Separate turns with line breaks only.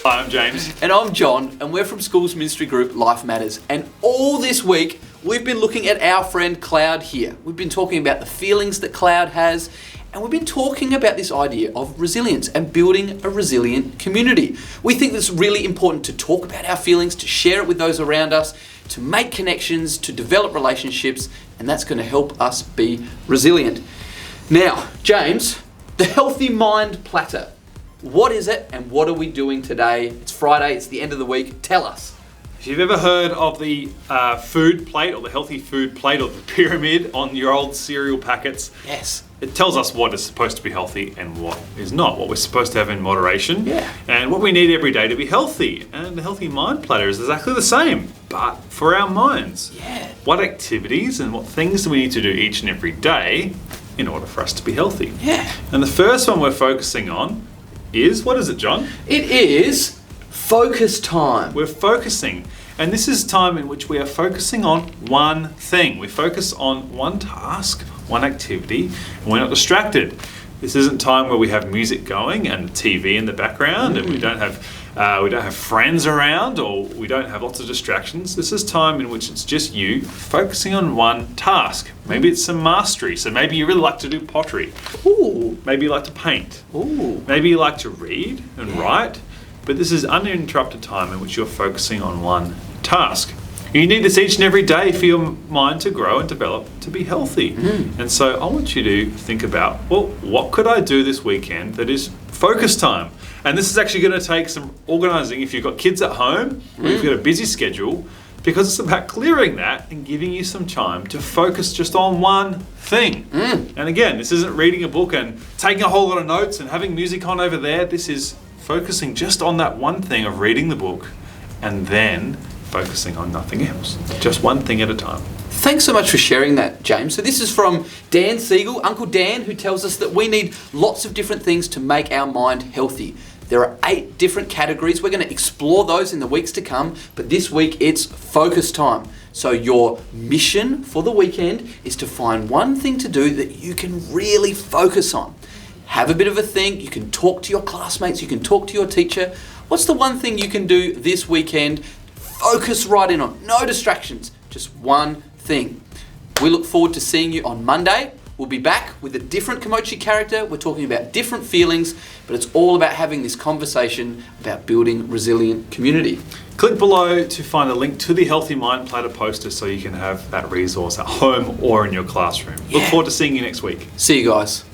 Hi, I'm James.
And I'm John, and we're from Schools Ministry Group Life Matters. And all this week, we've been looking at our friend Cloud here. We've been talking about the feelings that Cloud has, and we've been talking about this idea of resilience and building a resilient community. We think it's really important to talk about our feelings, to share it with those around us, to make connections, to develop relationships, and that's going to help us be resilient. Now, James, the Healthy Mind Platter. What is it and what are we doing today? It's Friday, it's the end of the week. Tell us.
If you've ever heard of the food plate or the healthy food plate or the pyramid on your old cereal packets,
Yes.
it tells us what is supposed to be healthy and what is not, what we're supposed to have in moderation,
Yeah.
and what we need every day to be healthy. And the Healthy Mind Platter is exactly the same, but for our minds.
Yeah.
What activities and what things do we need to do each and every day in order for us to be healthy?
Yeah.
And the first one we're focusing on is, what is it, John?
It is focus time.
We're focusing, and this is time in which we are focusing on one thing. We focus on one task, one activity, and we're not distracted. This isn't time where we have music going and TV in the background, and we don't have friends around, or we don't have lots of distractions. This is time in which it's just you focusing on one task. Maybe it's some mastery. So maybe you really like to do pottery.
Ooh.
Maybe you like to paint.
Ooh.
Maybe you like to read and write. But this is uninterrupted time in which you're focusing on one task. You need this each and every day for your mind to grow and develop to be healthy. And so I want you to think about, well, what could I do this weekend that is focus time? And this is actually going to take some organizing if you've got kids at home or you've got a busy schedule, because it's about clearing that and giving you some time to focus just on one thing. And again, this isn't reading a book and taking a whole lot of notes and having music on over there. This is focusing just on that one thing of reading the book and then focusing on nothing else. Just one thing at a time.
Thanks so much for sharing that, James. So this is from Dan Siegel, Uncle Dan, who tells us that we need lots of different things to make our mind healthy. There are 8 different categories. We're going to explore those in the weeks to come, but this week it's focus time. So your mission for the weekend is to find one thing to do that you can really focus on. Have a bit of a think. You can talk to your classmates. You can talk to your teacher. What's the one thing you can do this weekend? Focus right in on. No distractions. Just one thing. We look forward to seeing you on Monday. We'll be back with a different Kimochi character. We're talking about different feelings, but it's all about having this conversation about building resilient community.
Click below to find a link to the Healthy Mind Platter poster so you can have that resource at home or in your classroom. Look forward to seeing you next week.
See you guys.